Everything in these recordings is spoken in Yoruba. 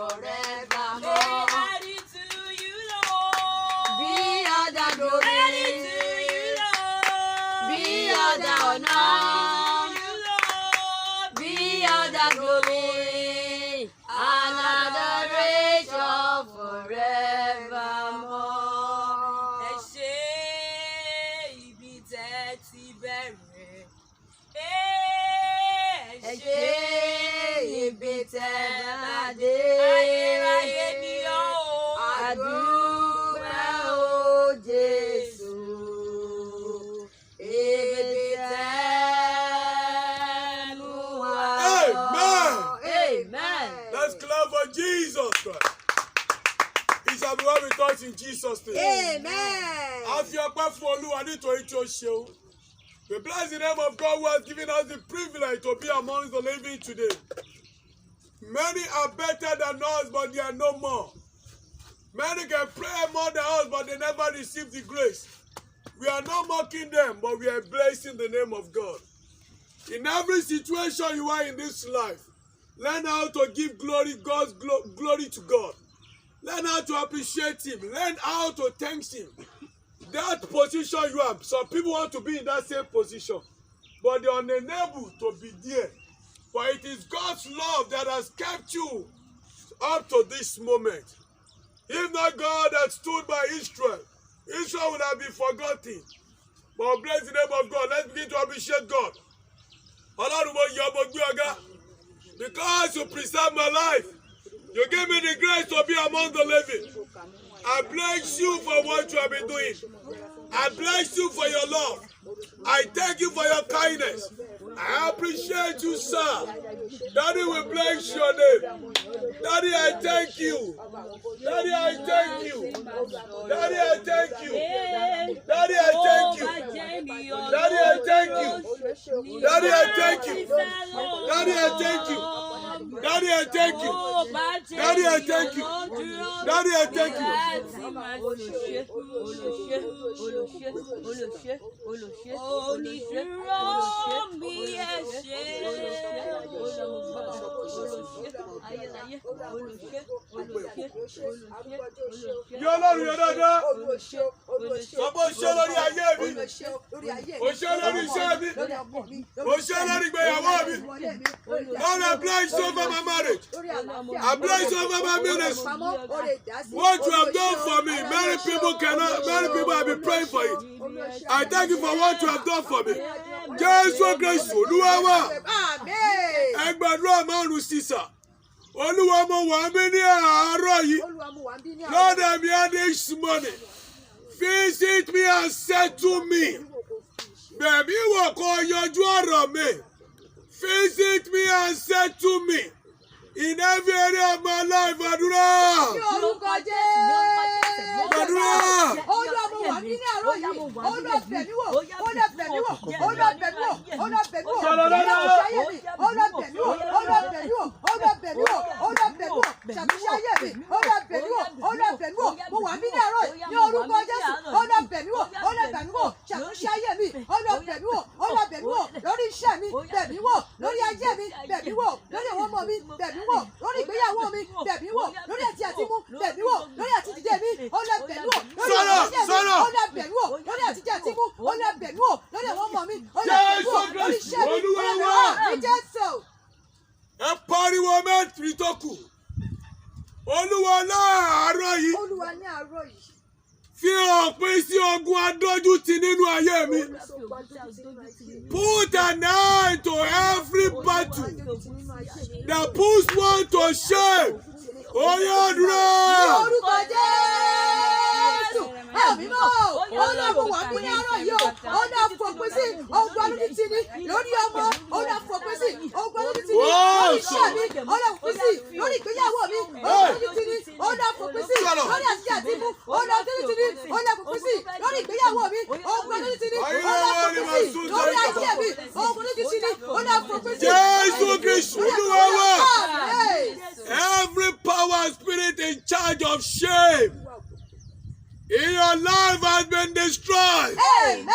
forevermore. Added to you, Lord. Be all the glory. Added to you, Lord. Be all the honor. You, Lord. Be all the glory. And adoration forevermore. Ẹ ṣé ibi tẹ́ ti bẹ̀rẹ̀. Ẹ ṣé ibi tẹ́ bá dé. ayérayé ni ọ́ o. Àdúpẹ́ o Jésù. Ibi tẹ́ mú wa. Amen. Amen. Let's clap for Jesus Christ. He shall be well with us in Jesus' name. Amen. A fi ọpẹ́ fún Olúwa nítorí tí ó ṣeun. We bless the name of God who has given us the privilege to be amongst the living today. Many are better than us, but they are no more. Many can pray more than us, but they never receive the grace. We are not mocking them, but we are blessing the name of God. In every situation you are in this life, learn how to give God's glory to God. Learn how to appreciate Him. Learn how to thank Him. That position you have, some people want to be in that same position, but they are unable to be there. But it is God's love that has kept you up to this moment. If not God that stood by Israel, Israel would have been forgotten. But bless the name of God. Let's begin to appreciate God. Because you preserved my life, you gave me the grace to be among the living. I bless you for what you have been doing. I bless you for your love. I thank you for your kindness. I appreciate you, sir. Daddy, we bless your name. Daddy, I thank you. Daddy, I thank you. Daddy, I thank you. Daddy, I thank you. Daddy, I thank you. Daddy, I thank you. Daddy, I thank you. Daddy, I thank you. Daddy, I thank you. Daddy, I thank you. Yọ lọ́rùn yọ dáadáa. Sọ́kò ṣe lórí ayé mi. O ṣe lórí iṣẹ́ mi. O ṣe lórí ìgbéyàwó mi. Lord, I bless you over my marriage. I bless you over my ministry. What you have done for me, many people have been praying for it. I thank you for what you have done for me. Jésù Kristi Olúwa wa. Ẹ gbàdúrà márùn-ún sísà. Olúwa mo wà mí ní àárọ̀ yìí. Lord, I'm here this morning. Visit me and settle me. Bẹ̀mí wò kó yanjú ọ̀rọ̀ mi. Visit me and settle me. In every area of my life, àdúrà. Àdúrà. Olúwa mo wà mí ní àárọ̀ yìí. Olúwa bẹ̀mí wò. Olúwa bẹ̀mí wò. Olúwa bẹ̀mí wò. Olúwa bẹ̀mí wò. Olúwa ṣayé mi. Olúwa bẹ̀mí wò. Olúwa bẹ̀mí wò. Olúwa bẹ̀mí wò. Olúwa bẹ̀mí wò. Ṣàtúnṣe ayé mi. Olúwa bẹ̀mí wò. Olúwa bẹ̀mí wò. Mo wà mí ní àárọ̀ yìí. Ní orúkọ Jésù. Olúwa bẹ̀mí wò. Olúwa bẹ̀mí wò. Ṣàtúnṣe ayé mi. Olúwa bẹ̀mí wò. Olúwa bẹ̀mí wò. Lórí iṣẹ́ mi. Bẹ̀mí wò. Lórí ajé mi. Bẹ̀mí wò. Lórí àwọn ọmọ mi. Bẹ̀mí wò. Lórí ìgbéyàwó mi. Bẹ̀mí wò. Lórí àti àtimú. Bẹ̀mí wò. Lórí àti dìde mi. Olúwa bẹ̀mí wò. Lórí ajé mi. Olúwa bẹ̀mí wò. Lórí àti àtimú. Olúwa bẹ̀mí wò. Lórí àwọn ọmọ mi. Olúwa bẹ̀mí wò. Lórí iṣẹ́ mi. Olúwa bẹ̀mí wò. Ní Jésù. Ẹ pariwo mẹ́tìrì tó kù. Olúwa láàárọ̀ yìí. Olúwa ní àárọ̀ yìí. Fi òpin sí ogun adójútì nínú ayé mi. Put an end to every battle that puts one to shame. Oyè àdúrà. Orúkọ Jésù. Ẹ̀mí mọ́. Olúwa wà mí ní àárọ̀ yìí o. Olúwa fòpin sí ogun adójútì ní lórí ọmọ. Olúwa fòpin sí ogun adójútì ní lórí iṣẹ́ mi. Olúwa fòpin sí lórí ìgbéyàwó mi. Ogun adójútì ní. Olúwa fòpin sí lórí àti àtìmú. Olúwa adójútì ní. Olúwa fòpin sí lórí ìgbéyàwó mi. Ogun adójútì ní. Olúwa fòpin sí lórí ayé mi. Ogun adójútì ní. Olúwa fòpin sí. Jésù Kristi Olúwa wa. Every power spirit in charge of shame in your life has been destroyed. Amen.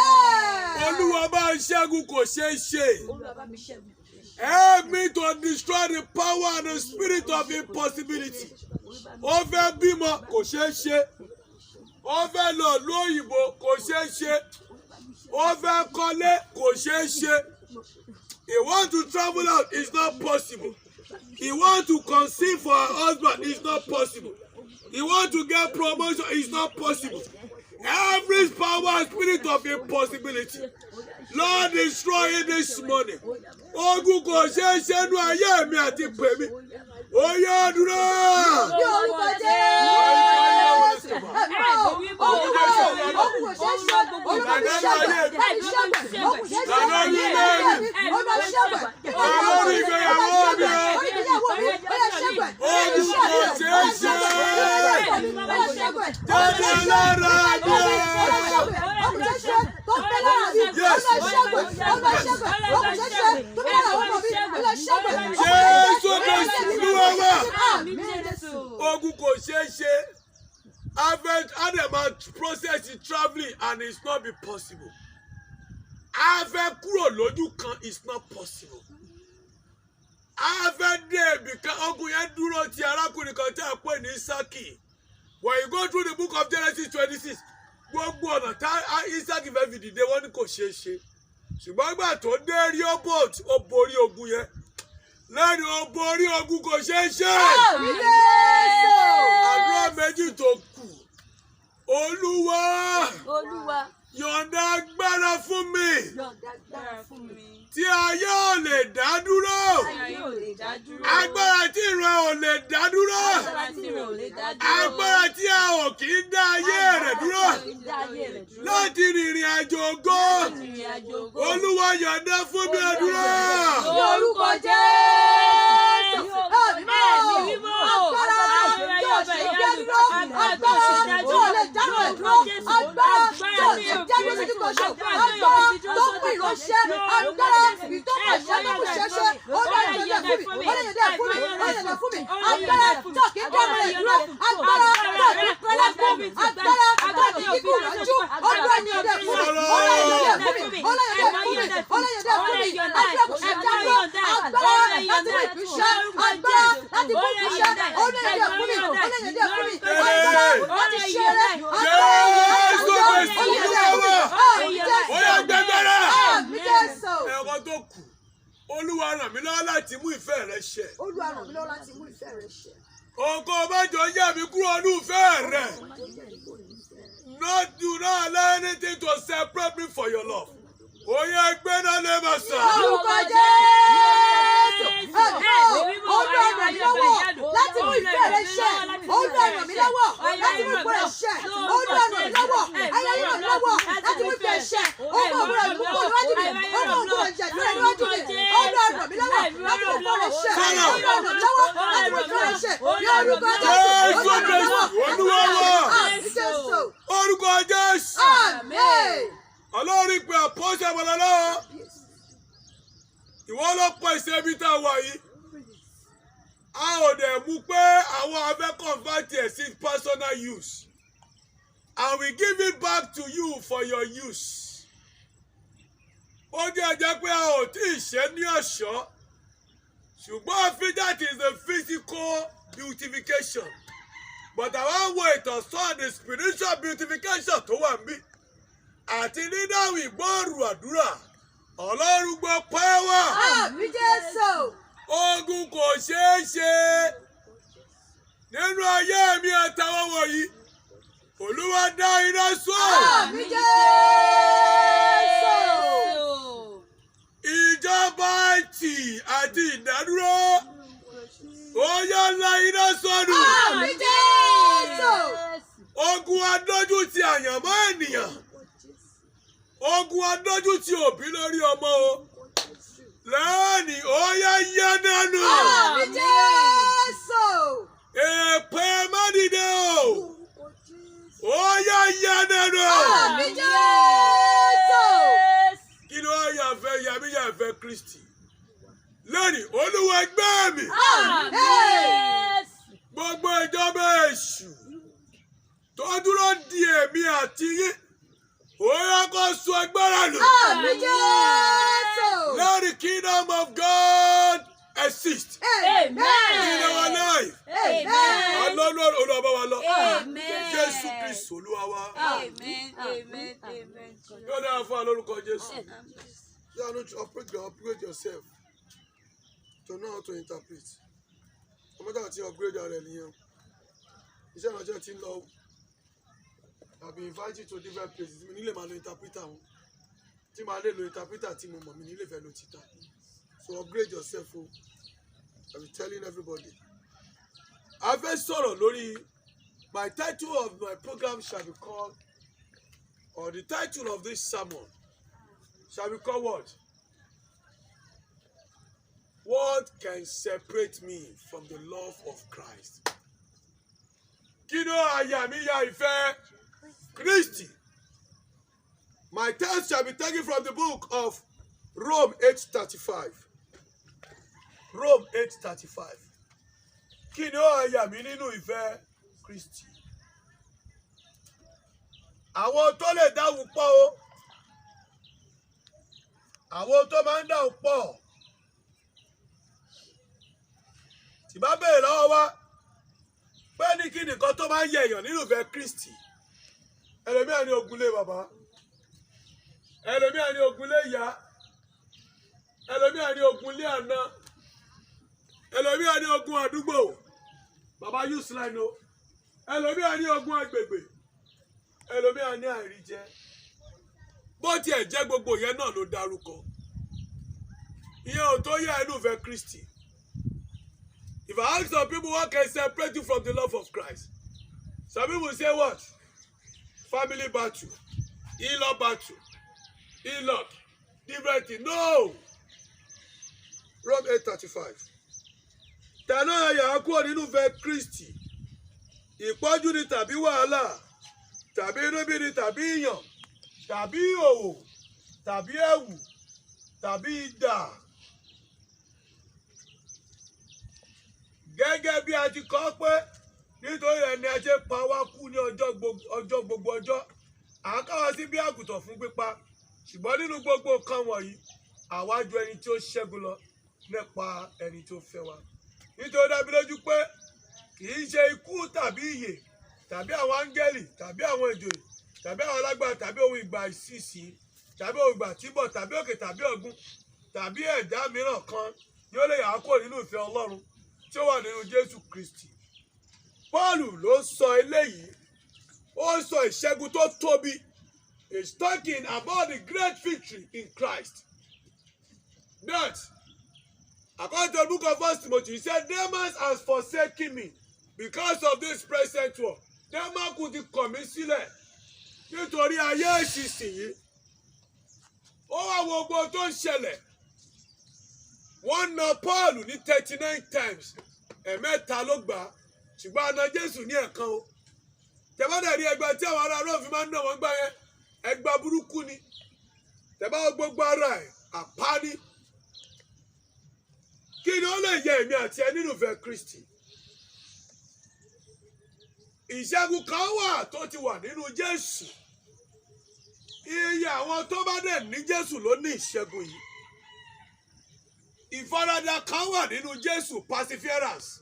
Olúwa bá ṣẹ́gun kò ṣeé ṣe. Help me to Lord, destroy the power and the spirit of impossibility. Ó fẹ́ bímọ kò ṣeé ṣe. Ó fẹ́ lọ lóyìnbó kò ṣeé ṣe. Ó fẹ́ kọ́lé kò ṣeé ṣe. He want to travel out, it's not possible. He want to conceive for her husband, it's not possible. He want to get promotion, it's not possible. Every power and spirit of impossibility, Lord, destroy it this morning. Ogun kò ṣeé ṣe nú ayé mi àti pè mí. Ó yá àdúrà. Ogun kò ṣeé ṣe. Adema process is traveling and it's not be possible. Afẹ́ kúrò lójú kan is not possible. Afẹ́ dé ibìkan ogun yẹn dúró ti arákùnrin kan tí a pè ní Isaki. When you go through the book of Genesis 26, gbogbo ọ̀nà tá Isaki fẹ́ fi dìde wọ́n ní kò ṣeé ṣe. Ṣùgbọ́n gbà tó dé Rehoboth ó borí ogun yẹn. Lẹ́nu ó borí ogun kò ṣeé ṣe. Àdúrà méjì tó kù. Olúwa. Yọ̀ǹda agbára fún mi. Tí ayé ò lè dá dúró. Agbára tí ìran ò lè dá dúró. Agbára tí a ò kì í dá ayé rẹ̀ dúró. Láti rìnrìn àjò ògo. Olúwa yọ̀ǹda fún mi àdúrà. Lórúkọ Jésù. Olúwa ràn mí lọ́wọ́ láti mú ìfẹ́ rẹ ṣẹ. Olúwa ràn mí lọ́wọ́ láti mú ìfẹ́ rẹ ṣẹ. Ògo májò yà mí kúrò ní ìfẹ́ rẹ. Do not allow anything to separate me for your love. Oyè ẹgbẹ́ náà lè máa sọ. Lórúkọ Jésù. Olúwa ràn mí lọ́wọ́ láti mú ìfẹ́ rẹ ṣẹ. Olúwa ràn mí lọ́wọ́ láti mú ìfẹ́ rẹ ṣẹ. Olúwa ràn mí lọ́wọ́. Ayé ràn mí lọ́wọ́ láti mú ìfẹ́ ṣẹ. Ọmọ òwúrọ̀ ìlú kò níwájú mi. Ọmọ òwúrọ̀ ìjẹ̀dúrà níwájú mi. Olúwa ràn mí lọ́wọ́ láti mú ìfẹ́ rẹ ṣẹ. Olúwa ràn mí lọ́wọ́ láti mú ìfẹ́ rẹ ṣẹ. Lórúkọ Jésù. Olúwa wá. Orúkọ Jésù. Àmín. Ọlọ́run pé àpọ́sẹ̀ bọ̀lá lọ́wọ́. Ìwọ ló pọ̀ ìṣe ibi tá a wà yìí. A ò dẹ̀ mú pé àwọn afẹ́ convert ẹ̀ sí personal use. And we give it back to you for your use. Ó jẹ́ ẹjẹ́ pé a ò tí ì ṣe ní ọ̀ṣọ́. Ṣùgbọ́n àfi that is the physical beautification. But àwọn wo ìtọ̀sọ́ the spiritual beautification tó wà níbí. Àti nídáhùn ìgbọ́rù àdúrà Ọlọ́run gbọ́ pẹ́ wá. Àmín Jésù. Ogun kò ṣeé ṣe nínú ayé mi àtàwọn wọ̀nyí. Olúwa dá iná sọ. Àmín Jésù. Ìjọba ẹtì àti ìdádúró ó yá ńlá iná sọnù. Àmín Jésù. Ogun adójútì àyànmọ́ ènìyàn. Ogun adójútì òbí lórí ọmọ o. Lẹ́ẹ̀ni ó yá dànù. Àmín Jésù. Èpè mádìde o. Ó yá dànù. Àmín Jésù. Kí ló yà fẹ́ yàmí yà fẹ́ Kristi? Lẹ́ẹ̀ni Olúwa gbé mi. Àmín. Gbogbo ìjọba èṣù tó dúró di èmi àti yín. Ó yá kó sọ agbára nù. Àmín Jésù. Let the kingdom of God exist Amen. in our life. Amen. Ọlọ́run olúwa wa lọ. Amen. Jésù Kristi olúwa wa. Amen. Amen. Amen. Yóò dára fún wa lórúkọ Jésù. You are not to upgrade yourself to know how to interpret. Ọmọdé àti upgrade ara ẹ̀ nìyẹn. Iṣẹ́ ìrànṣẹ́ ti ń lọ. I have been invited to different places. Mi nílé máa lo interpreter wọn. Tí máa lè lo interpreter tí mo mọ̀ mi nílé fẹ́ lo títà. So upgrade yourself o. I be telling everybody. A fẹ́ sọ̀rọ̀ lórí my title of my program shall be called, or the title of this sermon shall be called what? What can separate me from the love of Christ? Kí ló àyà mi ya ìfẹ́ Kristi? My text shall be taken from the book of Rome 8:35. Rome 8:35. Kí ló àyà mi nínú ìfẹ́ Kristi? Àwọn tó lè dáhùn pọ̀ o. Àwọn tó máa ń dáhùn pọ̀. Tí bá bèèrè lọ́wọ́ wa pé ní kí nìkan tó máa ń yẹ èèyàn nínú ìfẹ́ Kristi. Ẹlòmíà ní ogunlé bàbá. Ẹlòmíà ní ogunlé ìyá. Ẹlòmíà ní ogunlé àná. Ẹlòmíà ní ogun àdúgbò. Bàbá Yusuf o. Ẹlòmíà ní ogun agbègbè. Ẹlòmíà ní àìríjẹ. Bó tiẹ̀ jẹ́ gbogbo yẹn náà ló dárúkọ. Ìyẹn ò tó yẹ inú ìfẹ́ Kristi. If I ask some people what can separate you from the love of Christ, some people say what? Family battle, in-law battle, in-law, different thing. No! Rome 8:35. Tànà àyà kúrò nínú ìfẹ́ Kristi. Ìpọ́njú ni tàbí wàhálà, tàbí inúbíni tàbí ìyàn, tàbí ìhòòhò, tàbí ẹ̀wù, tàbí idà. Gẹ́gẹ́ bí a ti kọ pé nítorí ẹni a ṣe pa wá kú ní ọjọ́ gbogbo ọjọ́, à ń ká wá sí bí àgùntàn fún pípa, ṣùgbọ́n nínú gbogbo nǹkan wọ̀nyí àwa ju ẹni tí ó ṣẹ́gun lọ nípa ẹni tó fẹ́ wa. Nítorí dábí lójú pé kì í ṣe ikú tàbí ìyè tàbí àwọn áńgẹ́lì tàbí àwọn ìjòyè tàbí àwọn alágbára tàbí ohun ìgbà ìsinsìnyí tàbí ohun ìgbà tíbọ̀ tàbí òkè tàbí ọ̀gbun tàbí ẹ̀dá mìíràn kan yóò lè yà á kúrò nínú ìfẹ́ Ọlọ́run tí ó wà nínú Jésù Kristi. Pọ́ọ̀lù ló sọ eléyìí. Ó sọ ìṣẹ́gun tó tóbi. He's talking about the great victory in Christ. That, according to the book of 1 Timothy, he said, Demas has forsaken me because of this present war. Demas kò ti kọ̀ mí sílẹ̀ nítorí ayé ìsinsìnyí. Ó wá wo gbogbo tó ń ṣẹlẹ̀. Wọ́n na Paul ní 39 times. Ẹ̀mẹ́ta ló gbà á. Ṣùgbọ́n a na Jésù ní ẹ̀kan o. Tẹ̀bádà rí ẹgbà tí àwọn ará Róòmù fi máa ń ná wọn gbá yẹn. Ẹgbà burúkú ni. Tẹ̀bá gbogbo ara ẹ̀ àpá ní. Kí ni ó lè yẹ èmi àti ẹ nínú ìfẹ́ Kristi? Ìṣẹ́gun kan wà tó ti wà nínú Jésù. Iye àwọn tó bá dẹ̀ ní Jésù ló ní ìṣẹ́gun yìí. Ìfaradà kan wà nínú Jésù, perseverance.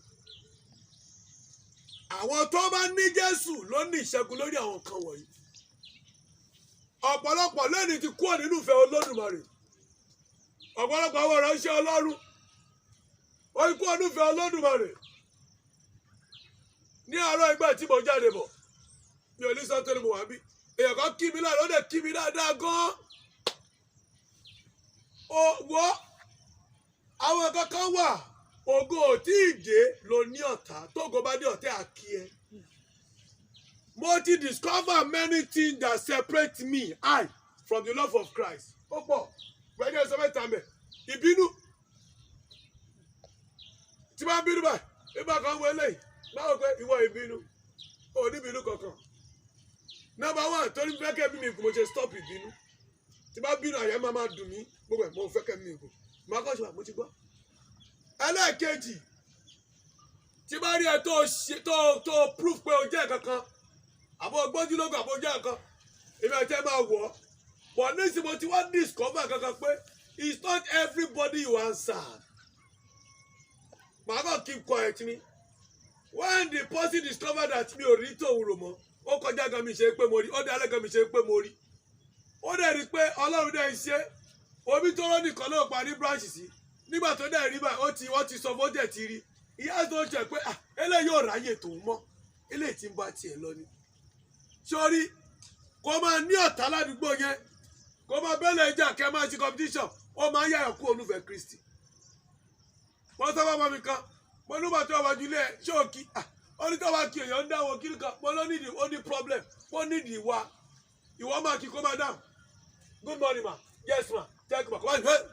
Àwọn tó bá ní Jésù ló ní ìṣẹ́gun lórí àwọn nǹkan wọ̀nyí. Ọ̀pọ̀lọpọ̀ lẹ́ni ti kúrò nínú ìfẹ́ Olódùmarè. Ọ̀pọ̀lọpọ̀ àwọn ìránṣẹ́ Ọlọ́run ó ti kúrò nínú ìfẹ́ Olódùmarè. Ní àárọ̀ ìgbà tí mo jáde bọ̀, mi ò ní sọ tó ní mo wà bí. Èèyàn kan kí mi lára, ó dẹ̀ kí mi dáadáa gan-an. Àwọn kankan wà, ògo ò tí ì dé ló ní ọ̀tá, tógo bá dé ọ̀tá àkí ẹ. Mo ti discover many things that separate me, from the love of Christ. Ó pọ̀, gbẹ́jọ́ sọ mẹ́ta mẹ́, ìbínú. Tí bá bínú báyìí, ìbá kan wọlé, báwo pé ìwọ ìbínú, ò ní ìbínú kankan. Number one, torí fẹ́ kẹ́ bí mi kò mo ṣe stop ìbínú. Tí bá bínú àyà máa dùn mí, gbogbo ẹ̀ mo fẹ́ kẹ́ mi kò. Màá kọ́ ṣùgbọ́n mo ti gbọ́. Ẹlẹ́ẹ̀kejì, tí bá rí ẹ tó proof pé o jẹ́ kankan, àbọ̀ gbójúlógún àbọ̀ jẹ́ kankan, èmi àti ẹ máa wọ̀ ọ́. But nísìnyí mo ti wá discover kankan pé it's not everybody you answer. Màá keep quiet ni. When the person discovered that mi ò rí tòun rò mọ́, ó kọjá gan mi ṣe pé mo rí, ó dé alẹ́ gan mi ṣe pé mo rí. Ó dẹ̀ rí pé Ọlọ́run dẹ̀ ń ṣe, omi tó rọ́ nìkan ló pa ní branch sí. Nígbà tó dẹ̀ rí báyìí, wọ́n ti sọ fún ó dẹ̀ ti rí. Ìyá tó ń jẹ́ pé eléyìí ò ráyè tòun mọ́, eléyìí ti ń bá tiẹ̀ lọ ni. Sórí, kó máa ní ọ̀tá ládùúgbò yẹn, kó máa bẹ́lẹ̀ ìjà kẹ́ máa ṣe competition, ó máa ń yàyàn kú olúfẹ́ Kristi. Wọ́n sábà mọ́ mi kan, mo ní bàtí ọba jùlẹ̀ ẹ̀ ṣóòkì, ó ní tọ́wọ́ kí èèyàn ń dáwọ́ kí nìkan, mo ló nídìí, ó ní problem, ó nídìí ìwọ máa kí kó máa dáhùn. Good morning ma, yes ma, thank you ma, kó máa ní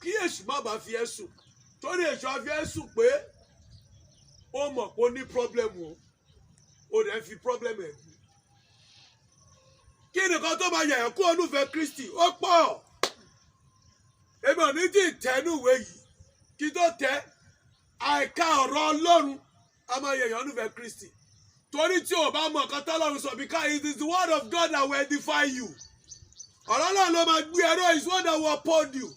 kí èṣù má bàa fi ẹ́ sùn, torí èṣù á fi ẹ́ sùn pé ó mọ̀ pé ó ní problem o, ó dẹ̀ fi problem ẹ̀ bù. Kí nìkan tó máa yàyàn kú olúfẹ́ Kristi, ó pọ̀. Èmi ò ní tí ì tẹ́nu ìwé yìí, kí tó tẹ́ àìka ọ̀rọ̀ Ọlọ́run a máa yàyàn olúfẹ́ Kristi. Torí tí o bá mọ̀ nǹkan tọ́lọ́run sọ, because it is the word of God that will edify you. Ọ̀rọ̀ náà ló máa gbé ẹ̀rọ, is what that will uphold you.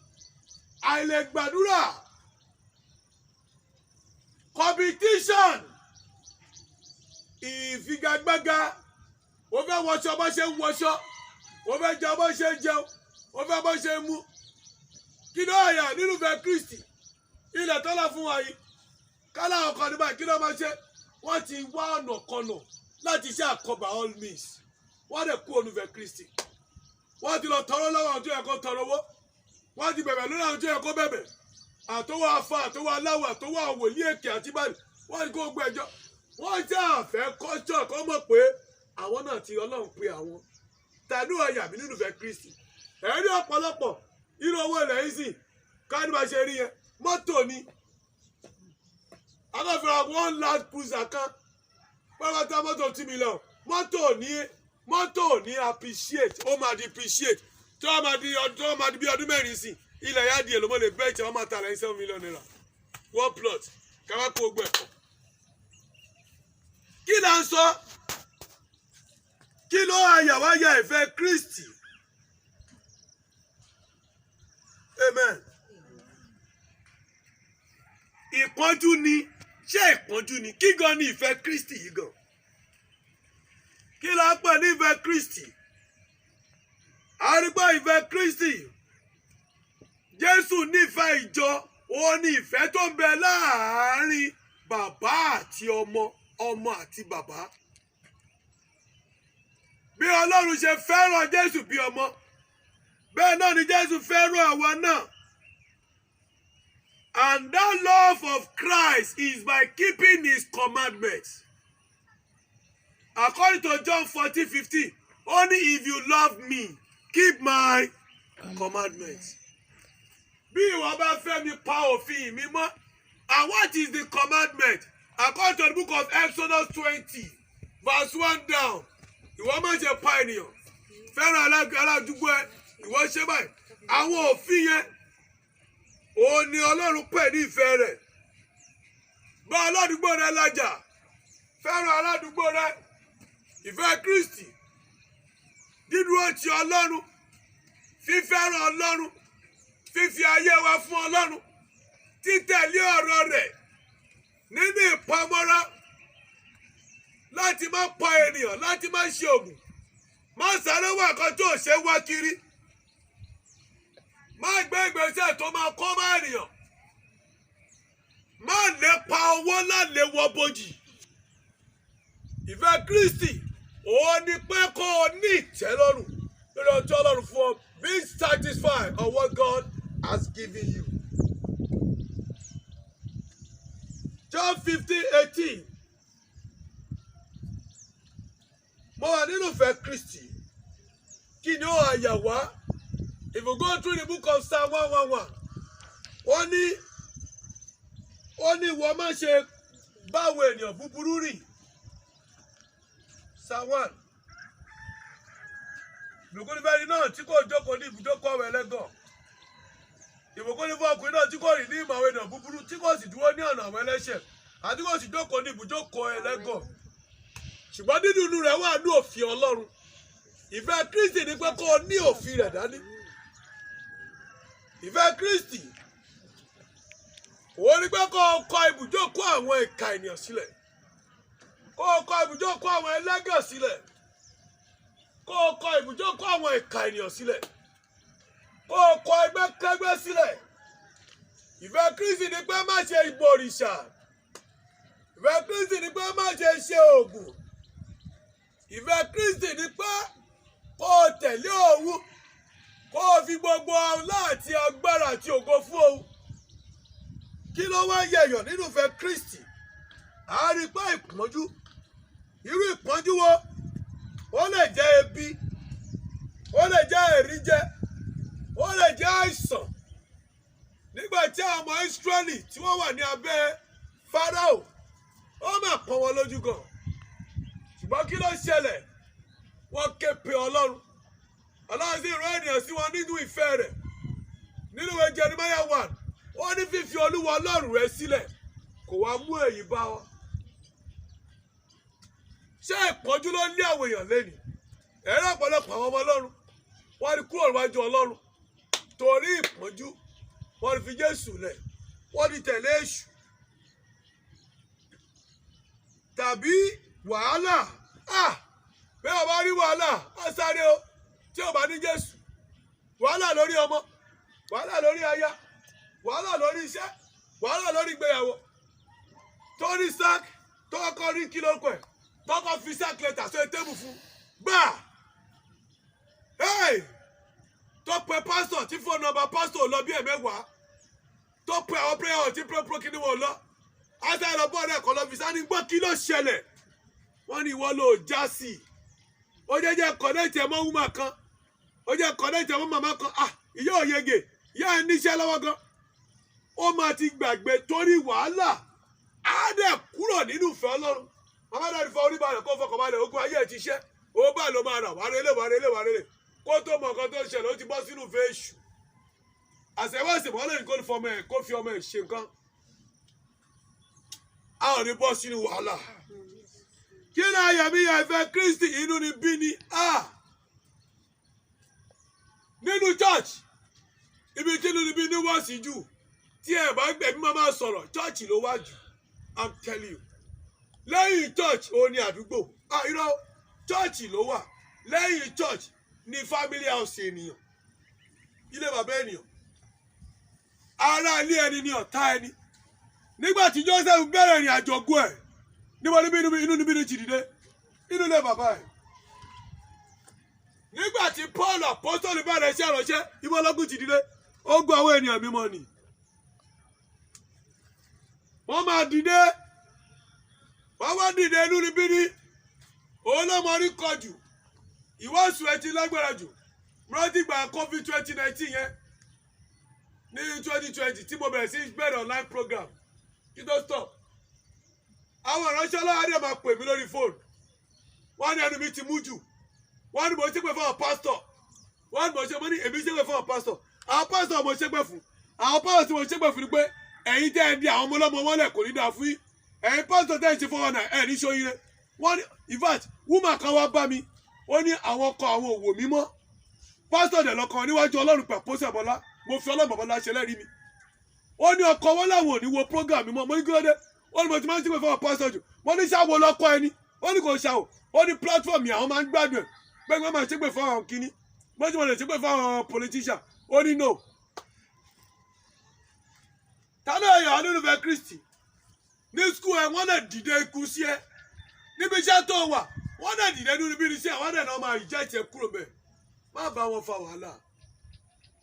Àìlè gbàdúrà, competition, ìfigagbága, ó fẹ́ wọṣọ bó ṣe ń wọṣọ, ó fẹ́ jẹ bó ṣe ń jẹun, ó fẹ́ bó ṣe ń mú. Kí ló yà nínú ìfẹ́ Kristi? Ilẹ̀ tọ́lá fún wa yìí, kálá ọkọ̀ nígbà kí ló máa ṣe? Wọ́n ti wá ọ̀nà kọ̀nà láti ṣe àkọ́bà all means. Wọ́n dẹ̀ kú olùfẹ́ Kristi. Wọ́n ti lọ tọrọ lọ́wọ́ àwọn tó yẹ kó tọrọ owó. Wọ́n ti bẹ̀bẹ̀ lórí àwọn tó yẹ kó bẹ̀bẹ̀. Àtọwọ́ afa, àtọwọ́ aláwọ̀, àtọwọ́ àwòlí èkè àti báyìí. Wọ́n ti kó gbé ẹjọ́. Wọ́n jẹ́ àfẹ́ kọ́ṣọ́ kọ́ mọ̀ pé àwọn náà ti Ọlọ́run pe àwọn. Tàbí ọ̀yà mi nínú ìfẹ́ Kristi. Ẹ̀rí ọ̀pọ̀lọpọ̀ irú owó ilẹ̀ yìí sì káàdì bá ṣe rí yẹn. Mọ́tò ni. Aláfẹ́ra one Land Cruiser kan. Pẹ́pẹ́ tá mọ́tò 2 million. Mọ́tò ní appreciate, ó máa depreciate. Tó a máa di bí ọdún mẹ́rin sí, ilẹ̀ yá di èlò mọ́ lè bẹ́ẹ̀ tí wọ́n máa ta lẹ́yìn 7 million naira. One plot. Káwá kó gbẹ̀ kọ́. Kí là ń sọ? Kí ló àyàwáyà ìfẹ́ Kristi? Amen. Ìpọ́njú ni, ṣé ìpọ́njú ni? Kí gan ni ìfẹ́ Kristi yìí gan? Kí la pè ní ìfẹ́ Kristi? Àrígbá ìfẹ́ Kristi. Jésù nífẹ̀ẹ́ ìjọ, ó ní ìfẹ́ tó ń bẹ láàárín bàbá àti ọmọ, ọmọ àti bàbá. Bí Ọlọ́run ṣe fẹ́ràn Jésù bí ọmọ, bẹ́ẹ̀ náà ni Jésù fẹ́ràn àwa náà. And that love of Christ is by keeping his commandments. According to John 14:15, only if you love me, keep my commandments. Bí ìwọ bá fẹ́ mi pa òfin mi mọ́. And what is the commandment? According to the book of Exodus 20, verse 1 down. Ìwọ má ṣe pa ènìyàn. Fẹ́ràn aládùúgbò ẹ, ìwọ ṣe báyìí. Àwọn òfin yẹn, òun ni Ọlọ́run pè ní ìfẹ́ rẹ̀. Bá aládùúgbò rẹ lájà. Fẹ́ràn aládùúgbò rẹ. Ìfẹ́ Kristi. Dídúró ti Ọlọ́run. Fífẹ́ràn Ọlọ́run. Fífi ayé wa fún Ọlọ́run. Títẹ̀lé ọ̀rọ̀ rẹ̀. Nínú ìpamọ́ra. Láti má pa ènìyàn, láti má ṣe ògùn. Má sáré wá kan tó ṣe wá kiri. Má gbé ìgbésẹ̀ tó máa kọ́ má ènìyàn. Má lépa owó láléwọ́ bójì. Ìfẹ́ Kristi, ó ní pé kó o ní ìtẹ́lọ́rùn lórí ọjọ́ Ọlọ́run fún ọ. Be satisfied on what God has given you. John 15:18. Mo wà nínú ìfẹ́ Kristi. Kí ni ó àyà wá? If you go through the book of Psalm 111, ó ní ìwọ má ṣe báwo ènìyàn búburú rìn. Psalm 1. Ìbùkún ní fẹ́ni náà tí kò jókòó ní ibùjókòó àwọn ẹlẹ́gàn. Ìbùkún ní fún ọkùnrin náà tí kò rìn ní ìmọ̀ àwọn ènìyàn búburú, tí kò sì dúró ní ọ̀nà àwọn ẹlẹ́ṣẹ̀, àti kò sì jókòó ní ibùjókòó ẹlẹ́gàn. Ṣùgbọ́n nínú inú rẹ̀ wà ní òfin Ọlọ́run. Ìfẹ́ Kristi ni pé kó o ní òfin rẹ̀ dání. Ìfẹ́ Kristi, Ó ní pé kó kọ ibùjókòó àwọn ìka ènìyàn sílẹ̀. Kó kọ ibùjókòó àwọn ẹlẹ́gàn sílẹ̀. Kó kọ ibùjókòó àwọn ìka ènìyàn sílẹ̀. Kó kọ ẹgbẹ́kẹ́gbẹ́ sílẹ̀. Ìfẹ́ Kristi ni pé má ṣe ìbọ̀rìṣà. Ìfẹ́ Kristi ni pé má ṣe ṣe òògùn. Ìfẹ́ Kristi ni pé kó o tẹ̀lé òun. Kó o fi gbogbo ọlá àti agbára àti ògo fún òun. Kí ló wá yẹ̀yọ̀ nínú ìfẹ́ Kristi? A rí pé ìpọ́njú. Irú ìpọ́njú wo? Ó lè jẹ́ ebi. Ó lè jẹ́ ìríjẹ. Ó lè jẹ́ àìsàn. Nígbà tí àwọn ọmọ Ísírẹ́lì tí wọ́n wà ní abẹ́ Fáráò, ó máa pọ́n wọn lójú gan. Ṣùgbọ́n kí ló ṣẹlẹ̀? Wọ́n ké pe Ọlọ́run. Ọlọ́run sì rán ènìyàn sí wọn nínú ìfẹ́ rẹ̀. Nínú ìwé Jeremiah 1, ó ní fífi Olúwa Ọlọ́run rẹ sílẹ̀ kò wá mú èyí bá ọ. Ṣé ìpọ́njú ló ní àwọn èèyàn lẹ́nìí? Ẹ̀rọ ọ̀pọ̀lọpọ̀ àwọn ọmọ Ọlọ́run wọ́n rí kúrò níwájú Ọlọ́run torí ìpọ́njú. Wọ́n fi Jésù lẹ̀, wọ́n ti tẹ̀lé èṣù. Tàbí wàhálà. Bẹ́ẹ̀ o bá rí wàhálà, á sáré o tí o bá ní Jésù. Wàhálà lórí ọmọ, wàhálà lórí aya, wàhálà lórí iṣẹ́, wàhálà lórí ìgbéyàwó. Torí sack tó kọ́ rí kí ló pẹ̀, tó kọ́ fi sack letter sórí tébù fún. Gbà! Tó pe pásítọ̀ tí fóònù nọ́mbà pásítọ̀ lọ bí ẹ̀mẹ́wàá. Tó pe àwọn prayer tí pro kí ni wọ́n lọ. Ásá lọ bọ́ọ̀dù ẹ̀kọ́ lọ fi sá ní gbọ́ kí ló ṣẹlẹ̀. Wọ́n ní ìwọ ló já sí. Ó jẹ́ connect ẹ̀ mọ́ wúmà kan. Ó jẹ́ connect ẹ̀ mọ́ màmá kan. Ìyá òyege, ìyá ẹ̀ níṣẹ́ lọ́wọ́ gan. Ó máa ti gbàgbé torí wàhálà. Á dẹ̀ kúrò nínú ìfẹ́ Ọlọ́run. Màmá dáadé fọ orí balẹ̀ kó fọkàn balẹ̀ ogun ayé ẹ̀ ti ṣẹ́. Ó bá ló máa rà wárélé. Kó tó mọ̀ nǹkan tó ṣẹlẹ̀ ó ti bọ́ sínú ìfẹ́ èṣù. Àṣẹwọ́sẹ̀ mọ́ lẹ́yìn kó fi ọmọ ẹ̀ ṣe nǹkan. A ò ní bọ́ sínú wàhálà. Kí ni àyàmíyà ìfẹ́ Kristi inú ni bí ni? Nínú church, ibi tí inú ni bí ní wọ́n sì jù. Tí ẹ bá gbẹ̀mí máa sọ̀rọ̀, church ló wá jù. I'm telling you. Lẹ́yìn church, ó ní àdúgbò. Irọ́, church ló wà. Lẹ́yìn church ní family house ènìyàn. Ilé bàbá ènìyàn. Ará ilé ẹni ni ọ̀tá ẹni. Nígbà tí Joseph bẹ̀rẹ̀ ìrìn àjò ogun ẹ̀, níbo níbi inú níbi ní ti dìde, inú ilé bàbá ẹ̀. Nígbà tí Paul apostoli bẹ̀rẹ̀ iṣẹ́ ìránṣẹ́, ibo lógún ti dìde, ó gbọ́ àwọn ènìyàn mímọ́ ni. Wọ́n máa dìde, wọ́n wá dìde inú níbi ní, òun ló mọ orí kọjù, ìwọ́sùn ẹ̀ ti lágbára jù, rántí gba COVID 2019 yẹn, ní 2020 tí mo bẹ̀rẹ̀ sí bẹ̀rẹ̀ online program. Kí tó stop. Àwọn ìránṣẹ́ ọlọ́wọ́ adé máa pè mí lórí fóònù. Wọ́n ní ẹnu mi ti mú jù. Wọ́n ní mo ṣépè fún àwọn pásítọ̀. Wọ́n ní mo ṣépè fún èmi ṣépè fún àwọn pásítọ̀. Àwọn pásítọ̀ mo ṣépè fún. Àwọn pásítọ̀ tí mo ṣépè fún ni pé ẹ̀yin tẹ́ ẹ di àwọn ọmọ ọlọ́mọ wọn lẹ̀ kò ní dáa fún yín. Ẹ̀yin pásítọ̀ tẹ́ ẹ ṣe fọwọ́ náà ẹ̀ ní ṣóyire. Wọ́n ní in fact woman kan wá bá mi. Ó ní àwọn ọkọ àwọn òwò mímọ́. Pásítọ̀ dẹ̀ lọ́kàn níwájú Ọlọ́run pẹ̀ pósẹ̀ bọ́lá. Mo fi Ọlọ́run bàbá láṣẹ lẹ́rìí mi. Ó ní ọkọ wọn láwọn ò ní wo program mi mọ́. Mo ní kí ló dé? Ó ní mo ti máa ń ṣépè fún àwọn pásítọ̀ jù. Mo ní ṣáwo lọ́kọ ẹni. Ó ní kò ṣàwò. Ó ní platform yìí àwọn máa ń gbádùn ẹ̀. Pé wọ́n máa ṣépè fún àwọn kìíní. Mo ti mọ̀ lè ṣépè fún àwọn politician. Ó ní no. Ta ló yà nínú ìfẹ́ Kristi? Ní school ẹ̀ wọ́n lè dìde ikú sí ẹ. Níbi iṣẹ́ tó wà, wọ́n lè dìde nínú ibi iṣẹ́ àwọn ẹ̀dẹ̀ náà máa jẹ́ ìṣẹ́ kúrò bẹ́ẹ̀. Má bá wọn fa wàhálà.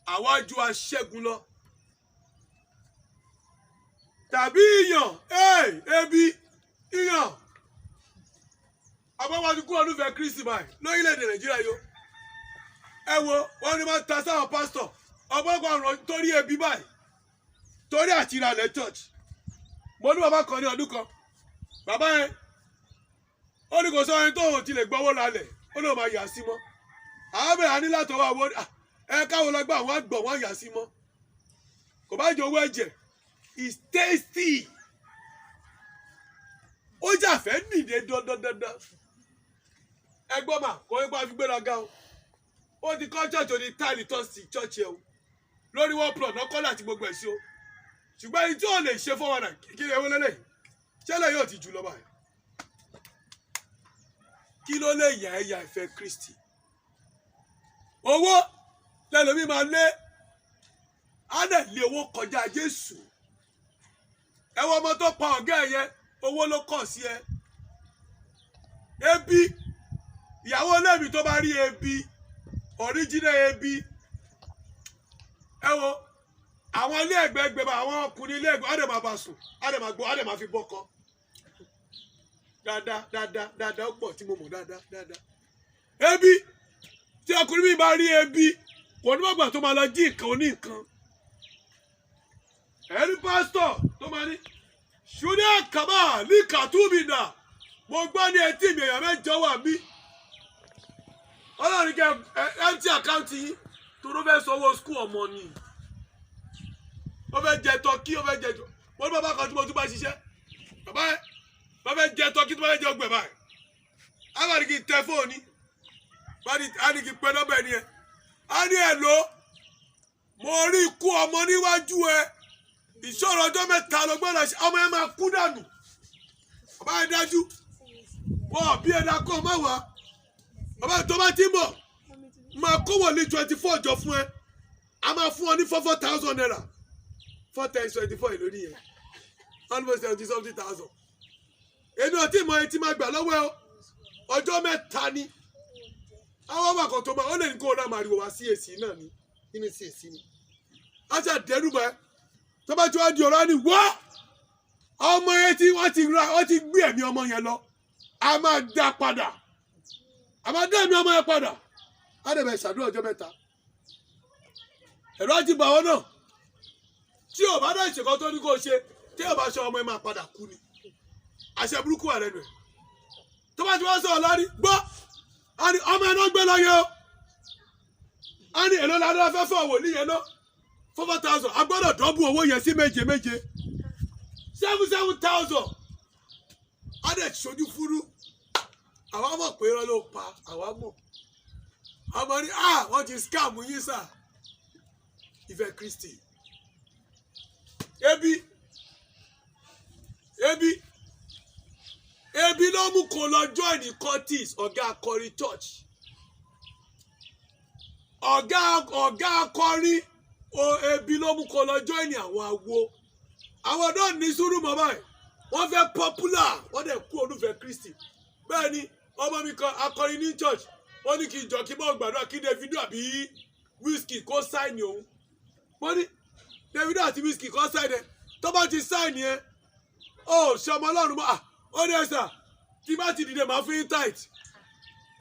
Àwa ju aṣẹ́gun lọ. Tàbí ìyàn, ebi, ìyàn. Àbáwá ti kúrò nífẹ̀ẹ́ Kristi báyìí lórílẹ̀-èdè Nàìjíríà yó. Ẹ wo, wọ́n ní máa ta sáwọn pásítọ̀. Ọ̀pọ̀lọpọ̀ ọ̀rọ̀ torí ebi báyìí. Torí àti ìrànlẹ̀ church. Mo ní bàbá kan ní ọdún kan. Bàbá yẹn, ó ní kò sọ ẹni tó ò ti lè gbọ́wọ́ lálẹ̀. Ó ní ò máa yà sí mọ́. Àwọn bẹ̀rẹ̀ á ní látọwọ́ àwọn káwọn lọ gbà wọ́n á gbọ̀ wọ́n yà sí mọ́. Kò bá jọ owó ẹ̀jẹ̀. It's tasty. Ó jà fẹ́ nìde dandandandan. Ẹgbọ́n mà kò ní pa fi gbéraga o. Ó ti kọ́ church òní táìlì tó sí church ẹ̀ o. Lórí wọ́n plot náà kọ́ láti gbogbo ẹ̀ sí o. ṣùgbọ́n ẹni tí ò lè ṣe fọwọ́ náà kí ni ewé lélẹ̀ ṣẹlẹ̀ yóò ti jù lọ báyìí kí ló lè yà ẹ̀yà ìfẹ́ Kristi owó lẹ́lòmí máa lé á dẹ̀ lé owó kọjá Jésù ẹ wo ọmọ tó pa ọ̀gá ẹ̀ yẹn owó ló kọ̀ sí ẹ ebi ìyàwó lẹ́mi tó bá rí ebi original ebi ẹ wo àwọn ilé ẹgbẹgbẹ àwọn ọkùnrin ilé ẹgbẹ ọdẹ máa bá sùn ọdẹ máa gbọ́ ọdẹ máa fi bọkọ dáadáa ó pọ̀ tí mo mọ̀ dáadáa ebi tí ọkùnrin mi bá rí ebi kò ní mọ̀gbà tó máa lọ jí nǹkan oní nǹkan ẹni pásítọ̀ tó máa ní ṣúlẹ̀ àkàbà ní kàtúbìdà mo gbọ́ ní etí mi èèyàn mẹ́jọ wà bí ọlọ́run kẹ empty account yìí tó ló fẹ́ sanwó skul ọmọ ni ó fẹ́ jẹ tọ́kí ó fẹ́ jẹ jọ wọ́n ní bàbá kan tí mo tún bá ṣiṣẹ́ bàbá ẹ̀ wọ́n fẹ́ jẹ tọ́kí tó fẹ́ jẹ ọgbẹ̀ báyìí á bá ní kí n tẹ fóònù á ní kí n pẹ́ nọ́bẹ̀ ni ẹ̀ á ní ẹ̀ ló mo rí ikú ọmọ níwájú ẹ ìṣòro ọjọ́ mẹ́ta ló gbọ́dọ̀ ṣe ọmọ ẹ máa kú dànù bàbá ẹ dájú wọ́n bí ẹ̀dá kọ́ ọ má wá bàbá tó bá ti ń bọ̀ máa kówó ní 24 jọ fún ẹ a máa fún ọ ní 4,000 naira 4 times 24 èlò nìyẹn almost 70,000 èmi ò tí mọ etí máa gbà lọ́wọ́ ẹ ọjọ́ mẹ́ta ni àwọn ọmọ àkọ́tọ́ máa ó lè ní kó o náà máa rí wá sí èsì náà ní nínú sí èsì ni á ṣe àdẹ́rùbọ̀ ẹ tó bá tí wọ́n di ọ̀rọ̀ ni wọ́ ọmọ yẹn tí wọ́n ti gbé ẹ̀mí ọmọ yẹn lọ a máa dá padà a máa dá ẹ̀mí ọmọ yẹn padà á dẹ̀ bẹ̀ ṣàdúrà ọjọ́ mẹ́ta ẹ̀rọ á ti bà wọ́n náà tí ò bá dá ìṣèkọ́ tó ní kó ṣe tí ò bá ṣe ọmọ yẹn máa padà kú ni àṣẹ burúkú wà lẹ́nu ẹ̀ tó bá ti wọ́n sọ̀rọ̀ lórí gbọ́ á ní ọmọ yẹn náà gbé lọ yẹ o á ní èlò ládàá fẹ́ fọ́ wòlíì yẹn náà 4,000 a gbọ́dọ̀ dọ́bù owó yẹn sí méje 7,000 a dẹ̀ ṣojú fúrú àwa mọ̀ pé irọ́ ló pa àwa mọ̀ àmọ́ ní wọ́n ti scam yín sà ìfẹ́ Kristi ebi ló mú kó lọ join ní Curtis ọ̀gá akọrin church ọ̀gá akọrin ebi ló mú kó lọ join ní àwọn àwọn náà ní sùúrù mọ́ báyìí wọ́n fẹ́ popular wọ́n dẹ̀ kú olùfẹ́ Kristi bẹ́ẹ̀ ni ọmọ mi kan akọrin ní church wọ́n ní kí n jọ kí bọ́ gbàdúrà kí Davido àbí Wizkid kó sáìnì òun wọ́n ní Davido àti Wizkid kó sáìnì ẹ̀ tó bá ti sáìnì ẹ̀ ó ṣe ọmọ ọlọ́run mọ́ ó ní ẹ̀sà tí bá ti dìde máa fún yín tight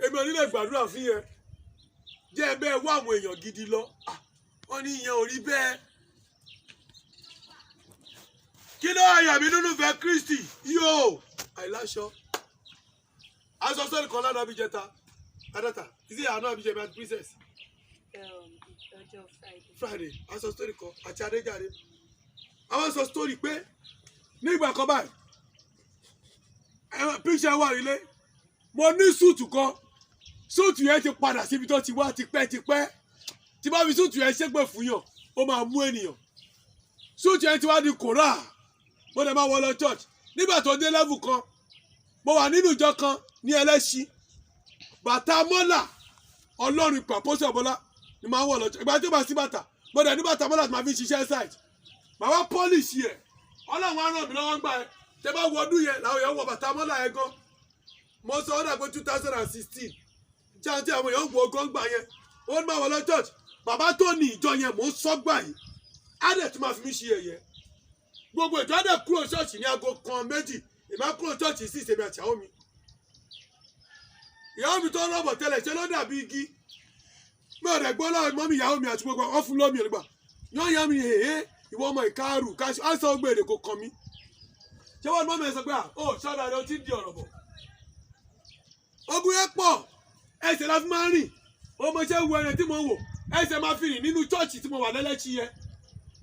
èmi ò nílẹ̀ gbàdúrà fún yẹn jẹ́ bẹ́ẹ̀ wá àwọn èèyàn gidi lọ wọ́n ní ìyẹn ò rí bẹ́ẹ̀ kí ló àyà mi nínú ìfẹ́ Kristi yóò àìláṣọ aṣọ sọ́ọ̀lì kan lánàá abijẹta adata ìdí àná abijẹta princess ọjọ́ Friday aṣọ sọ́ọ̀lì kan àti adéjáde àwọn sọ sítórì pé nígbà kan báyìí píṣẹ wà nílé mo ní súùtù kan súùtù yẹn ti padà síbi tó ti wá tipẹ́tipẹ́ tí bá fi súùtù yẹn ṣépè fún yàn ó máa mú ènìyàn súùtù yẹn ti wá di kòrá mo dẹ̀ máa wọ lọ church nígbà tó dé level kan mo wà nínú ìjọ kan ní ẹlẹ́ṣin bàtà mọ́là ọlọ́run ìpàpọ́sẹ̀ bọ́lá ni máa ń wọ̀ lọ church ìgbà tí ó bá sí bàtà mo dẹ̀ ní bàtà mọ́là tí máa fi ṣiṣẹ́ site màá wá pọ́lìṣì ẹ̀ ọlọ́run á ràn mí lọ́wọ́ gbà ẹ́ tẹ́ bá wọ ọdún yẹn làwọn èèyàn wọ bàtà mọ́là ẹ̀ gan mo sọ ọ́ dà pé 2016 tí àwọn èèyàn wọ ọgọ́ gbà yẹn ó ní máa wọ lọ church bàbá tó ní ìjọ yẹn mò ń sọ́gbà yìí á dẹ̀ tún máa fi mí ṣe ẹ̀yẹ gbogbo ìjọ á dẹ̀ kúrò ṣọ́ọ̀ṣì ní aago kan méjì ìmá kúrò ṣọ́ọ̀ṣì sí ìṣèmi àti àwọn mi ìyàwó mi tó ń rọ̀bọ̀ tẹ́lẹ̀ ṣe ló dàbí igi mi ò dẹ̀ gbọ́ lọ́wọ́ mọ́mí ìyàwó mi àti gbogbo wọn fún lọ́mì ìrìgbà yán yá mi hèhè ìwọ ọmọ ìkárù káṣí á sọ gbèrè kò kàn mí ṣé wọ́n mọ́mí ẹ sọ pé ó ṣọ́ọ̀dà rẹ ó ti ń di ọ̀rọ̀ bọ̀ ogun yẹn pọ̀ ẹsẹ̀ la fi máa ń rìn ọmọ iṣẹ́ wo ẹni tí mo ń wò ẹsẹ̀ máa fi rìn nínú chọ́ọ̀chì tí mo wà lẹ́lẹ́chí yẹn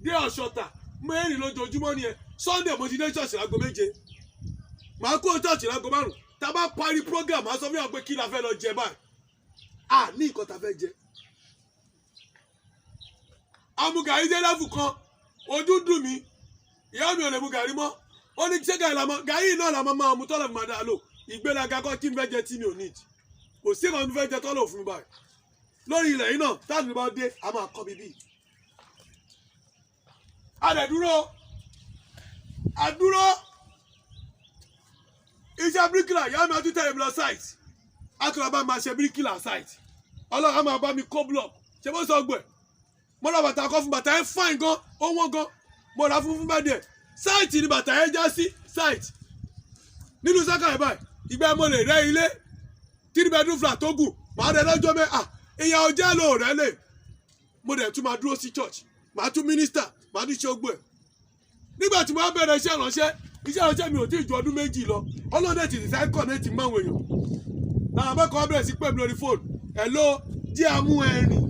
dé ọ̀ṣọ́ta mẹ́rin lójoojúmọ́ ni ẹ Sunday mo ti dé chọ́ọ̀chì lágo 7 màá kó chọ́ọ̀chì lágo 5 tá a bá parí program á sọ fún yàn pé kí la fẹ́ lọ jẹ báyìí à ní nǹkan tá a fẹ́ jẹ amúgà ìdẹ́lẹ́fù kan ojú dùn mí ìyá mi ò lè mu gàrí mọ́ ó ní ṣé gàrí náà la máa mu tọ́lọ̀ máa dá lò ìgbéraga kọ́ kí n fẹ́ jẹ tí mi ò ní ìdí kò sí ìkan tó fẹ́ jẹ tọ́lọ̀ fún mi báyìí lórí ilẹ̀ yìí náà táàbí bá dé a máa kọ́ bíbí adẹ̀dúró iṣẹ́ bíríkìlà ìyá mi àtúntẹ̀ ìmìlọ site akọ̀rọ̀ bá máa ṣe bíríkìlà site ọlọ́run á máa bá mi kó block ṣe bó sọ gbẹ̀ mo ra bàtà kọ́ fún bàtà ẹ̀ fine gan ó wọ́n gan mo ra fún bẹ́ẹ̀ díẹ̀ site ni bàtà ẹ̀ já sí site nínú sákà ẹ̀ báyìí ìgbà mo lè rẹ́ ilé 3 bedroom flat tó gùn màá rẹ lọ́jọ́ mẹ́ ìyá ọjà lò rẹ́ lè mo dẹ̀ tún máa dúró sí church màá tún minister màá tún ṣe ogbó ẹ̀ nígbà tí mo bá bẹ̀rẹ̀ iṣẹ́ ìránṣẹ́ mi ò tí ì ju ọdún méjì lọ ọlọ́dẹ ti design connect máwọn èèyàn làwọn abẹ́kọ̀ọ́ bẹ̀rẹ̀ sí pè mí lórí fóònù ẹ̀ ló jẹ́ amú ẹ̀rìn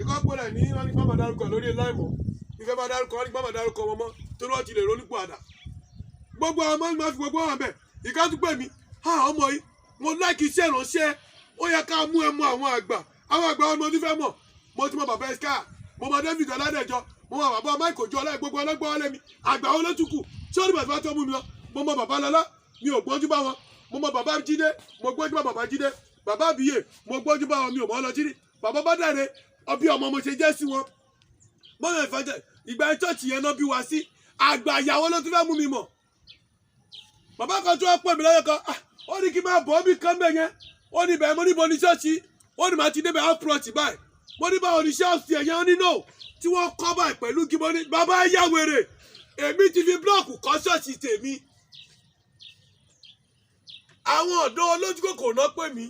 ìkọ́ gbọ́dọ̀ ní wọ́n ní bàbá dárúkọ lórí láìmọ̀ ìfẹ́ bá dárúkọ wọ́n ní bàbá dárúkọ wọn mọ́ tó lọ́ọ́ ti lè ronúpọ̀ àdá gbogbo àwọn ọmọ mi máa fi gbogbo wọn bẹ̀ ìka tún pè mí ọmọ yìí mo láìkí iṣẹ́ ìránṣẹ́ ó yẹ ká mú ẹ mọ àwọn àgbà ọmọ tí fẹ́ mọ̀ mo ti mọ bàbá ẹ̀ṣká mo mọ David Ọládẹ̀jọ mo mọ bàbá Michael Ojú ọlá gbogbo ọlọ́gbọ́n ọlẹ́mi àgbà wọn ló tún kù tí ó ní bàbá tó mú mi lọ mo mọ bàbá Lọlá mi ò gbọ́njú bá wọn mo mọ bàbá Jídé mo gbọ́njú bá bàbá Jídé bàbá Àbíyè mo gbọ́njú bá wọn mi ò mọ ọlọ́jírí bàbá Bádàrẹ ọbí ọmọ mo ṣe jẹ́ sí wọn mọ́nà ìfẹ́jẹ̀ ìgbà chọ́ọ̀chì yẹn náà bí wá sí àgbà ìyàwó ló tún fẹ́ mú mi mọ̀ bàbá kan tó wá pọ̀ mí lọ́yọ̀ kan ó ní kí n máa bọ̀ ọ́ bí kan bẹ̀ yẹn ó ní bẹ̀rẹ̀ mo ní bo ní ṣọ́ọ̀ṣì ó ní màá ti débẹ̀ outprot báyìí mo ní báwo ní ṣọ́ọ̀ṣì ẹ̀yẹn ó ní no tí wọ́n kọ́ báyìí pẹ̀lú kí mo ní bàbá yà wèrè èmi ti fi blọ́ọ̀kù kọ́ ṣọ́ọ̀ṣì tèmi àwọn ọ̀dọ́ olójúkòkò náà pè mí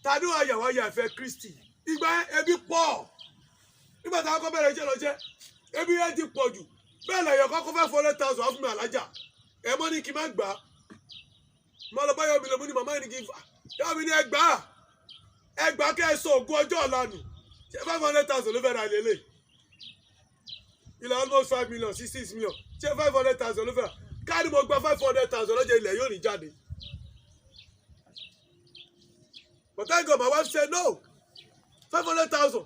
tani wàá yà wá yà ìfẹ́ Kristi ìgbà ebi pọ̀ nígbà táwọn kọ́ bẹ̀rẹ̀ iṣẹ́ lọ́jẹ́ ebi yẹn ti pọ̀ jù bẹ́ẹ̀ lẹ́yìn kọ́kọ́ fẹ́ 400,000 wá fún mi àlájà ẹ̀ mọ́ ní kí n má gbà á mo lọ bá yọ mi lọ mú ní màmá yìí ní kí n fà yọ mi ní ẹgbàá kẹ́ ẹ sọ ògùn ọjọ́ ọ̀la nù ṣé 500,000 ló fẹ́ ra lélẹ̀ ilẹ̀ almost 5 million 6 million ṣé 500,000 ló fẹ́ ra káàdì mo gba 500,000 lọ́jọ́ ilẹ̀ yóò ní jáde but thank God my wife said no 500,000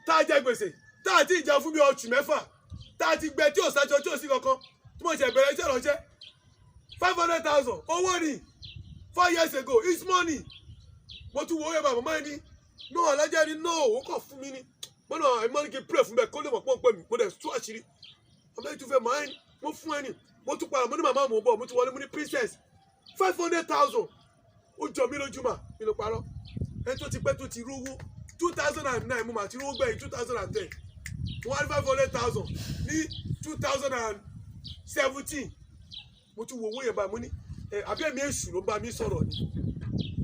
tá a jẹ gbèsè tá a ti jẹ fún mi oṣù mẹ́fà tá a ti gbẹ tí ò sájọ tí ò sí kankan tí mo ṣe bẹ̀rẹ̀ iṣẹ́ ìránṣẹ́ 500,000 owó ni 4 years ago it's money mo tún wo owó yẹn bá màmá yẹn ní no alájẹ ni no ó kàn fún mi ni mo náà ẹ mọ́ ní kí n pray fún bẹ́ẹ̀ kó lè mọ̀ pọ́n pẹ́ mi mo dẹ̀ tú àṣírí ọmọ yẹn tún fẹ́ mọ́ ẹni mo fún ẹni mo tún padà mo ní màmá mo bọ̀ mo tún wọlé mo ní princess 500,000 ó jọ mí lójú mà mi ló parọ́ ẹni tó ti pẹ́ tó ti rówó 2009 mo mà ti rówó gbẹ̀yìn 2010 mo wá ní 500,000 ní 2017 mo tún wo owó yẹn báyìí mo ní àbí ẹ̀mí èṣù ló bá mi sọ̀rọ̀ ni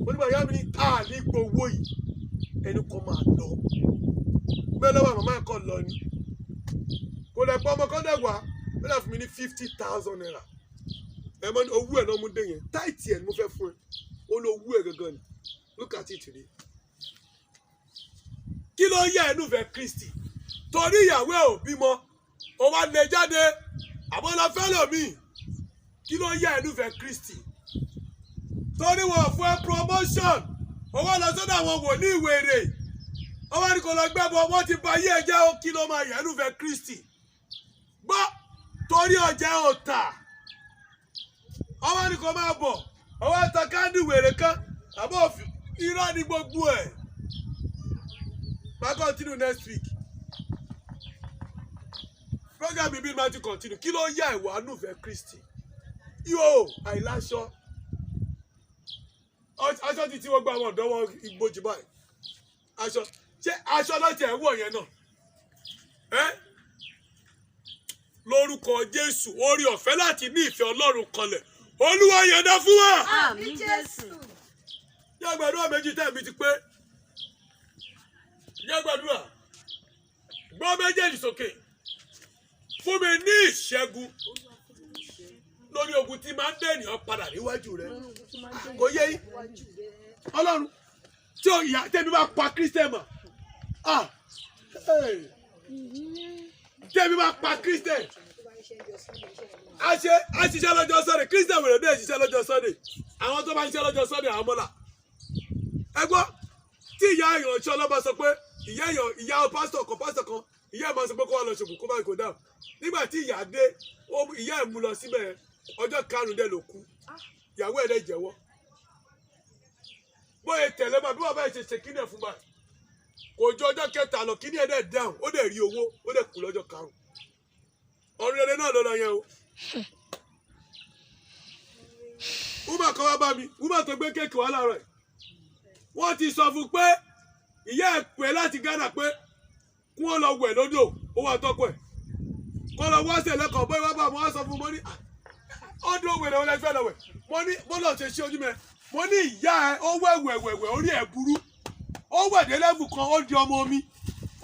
mo ní bàyá mi ní ní gbowó yìí ẹni kan máa lọ bẹ́ẹ̀ lọ́wọ́ màmá ẹ̀ kọ́ lọ ni kò lè pọ́ ọmọ kan dẹ̀gbà bẹ́ẹ̀ lọ́ fún mi ní 50,000 naira ẹ̀ mọ́ ní owó ẹ̀ náà mú dé yẹn táìtì ẹ̀ ni mo fẹ́ fún ẹ ó lọ owó ẹ̀ gangan ni look at it today kí ló yẹ ẹnu fẹ́ Kristi torí ìyàwó ẹ̀ ò bímọ ó wá lè jáde àmọ́ lọ fẹ́ lòmíì kí ló yẹ ẹnu fẹ́ Kristi torí wọn fún ẹ promotion owó lọ sọ́dọ̀ àwọn wòlíì wèrè ọwọ́ ní kò lọ gbẹ́bọ wọ́n ti ba ayé ẹ̀jẹ̀ ó kí ló máa yẹ ẹnu fẹ́ Kristi gbọ́ torí ọjà ọ̀tà ọwọ́ ní kò máa bọ̀ ọwọ́ ta káńdì wèrè kan àbọ̀ irọ́ ní gbogbo ẹ̀ máa continue next week program bíbí máa ti continue kí ló yá ìwà nùfẹ́ Kristi yóò àìláṣọ aṣọ ti tí wọ́n gba àwọn ọ̀dọ́ wọn ìgbòjì báyìí aṣọ ṣé aṣọ láti ẹ̀wọ̀ yẹn náà lórúkọ Jésù orí ọ̀fẹ́ láti ní ìfẹ́ Ọlọ́run kanlẹ̀ Olúwa yọ̀ǹda fún wa. Àmín Jésù. Yá gbàdúrà méjì tẹ̀mí ti pé yá gbàdúrà gbọ́ méjèèjì sókè fún mi ní ìṣẹ́gun lórí ogun tí máa ń dé ènìyàn padà níwájú rẹ kò yé yín Ọlọ́run tí ó yà tẹ́mi bá pa Christian mọ̀ tẹ́mi bá pa Christian a ṣiṣẹ́ lọ́jọ́ Sunday Christian wèrè dé ṣiṣẹ́ lọ́jọ́ Sunday àwọn tó bá ń ṣiṣẹ́ lọ́jọ́ Sunday àwọn mọ́là ẹ gbọ́ tí ìyá ìrànṣẹ́ ọlọ́ba sọ pé ìyá pásítọ̀ kan ìyá ẹ̀ máa sọ pé kó wá lọ ṣògùn kó má kó dáhùn nígbà tí ìyá dé ìyá ẹ̀ mú lọ síbẹ̀ ọjọ́ karùn-ún dẹ̀ ló kú ìyàwó ẹ̀ dẹ̀ jẹ́wọ́ bóyá tẹ̀lé bá bí bàbá ẹ̀ ṣe kíní ẹ̀ fún báyìí kò jọ ọjọ́ kẹta lọ kíní ẹ̀ dẹ̀ dáhùn ó dẹ̀ rí owó ó dẹ̀ kú lọ́jọ́ karùn-ún ọ̀run rere náà lọ́lọ́ yẹn o. wúmà kan wá bá mi wúmà tó gbé kéèkì wá láàárọ̀ ẹ̀ wọ́n ti sọ fún pé ìyá ẹ̀ pẹ́ láti Ghana pé kí wọ́n lọ wẹ̀ lódò owó àtọ́kọ̀ ẹ̀ kọ́ lọ wọ́ọ̀sẹ̀ lẹ́kọ̀ọ́ bóyá bá mo wá sọ fún mo ní ọdún òwe lọ́wọ́ lẹ́fẹ́ lọ́wẹ̀ mo ní bọ́lá ṣe ṣe ojú mẹ́ mo ní ìyá ẹ̀ ó wẹ̀wẹ̀wẹ̀ orí ẹ̀ burú ó wẹ̀dé lẹ́fù kan ó di ọmọ omi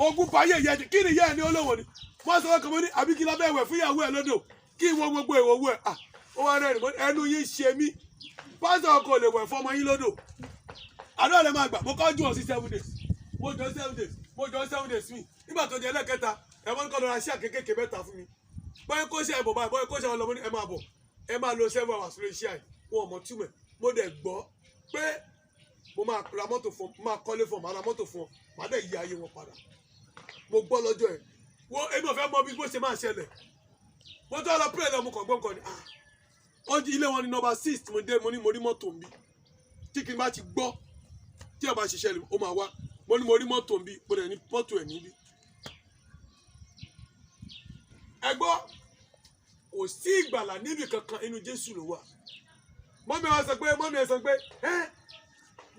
ogun payé yẹ kí ni ìyá ẹ̀ ní olówó ni wọ́n sọ fún mi ní àbí kí lábẹ́ ẹ̀wẹ̀ fún ìyàwó ẹ̀ lódò kí wọ́n gbogbo ìwòwò ẹ̀ ó wá rẹ̀ ẹnu yín ṣe mí pásítọ̀ kò lè wẹ̀ fọmọ yín lódò àdó ẹ̀ máa gbà mo kọ́ jù ọ sí 7 days mo jọ 7 days mo jọ 7 days mi nígbà tó di ẹlẹ́kẹta ẹ̀wọ́n kọ́ lọ́ra sí àkékèké mẹ́ta fún mi bọ́yẹ kó ṣe ẹ̀bọ̀ báyìí bọ́yẹ kó ṣe ọlọ́mọ ní ẹ máa bọ̀ ẹ máa lo 7 hours lórí iṣẹ́ àì wọn ò mọ̀ túmẹ̀ mo dẹ̀ gbọ́ pé mo máa ra mọ́tò fún ọ máa kọ́lé fún ọ máa ra mọ́tò fún ọ máa dẹ̀ yí ayé wọn padà mo gbọ́ lọ́jọ́ ẹ̀ wọ́n èmi ò fẹ́ mọ bí bó ṣe máa ṣẹlẹ̀ wọ́n tó lọ pray lọ mo kàn gbọ́n kan ni ilé wọn ni number 6 mo dé mo ní mo rí mọ́tò ń bí tí kì í bá ti gbọ́ tí ẹ bá ṣiṣẹ́ ó máa wá mo ní mo rí mọ́tò ń bí mo dẹ̀ ní mọ́tò ẹ̀ níbí. ẹ gbọ́ kò sí ìgbàlà níbi kankan inú Jésù ló wà mọ́mí ẹ sọ pé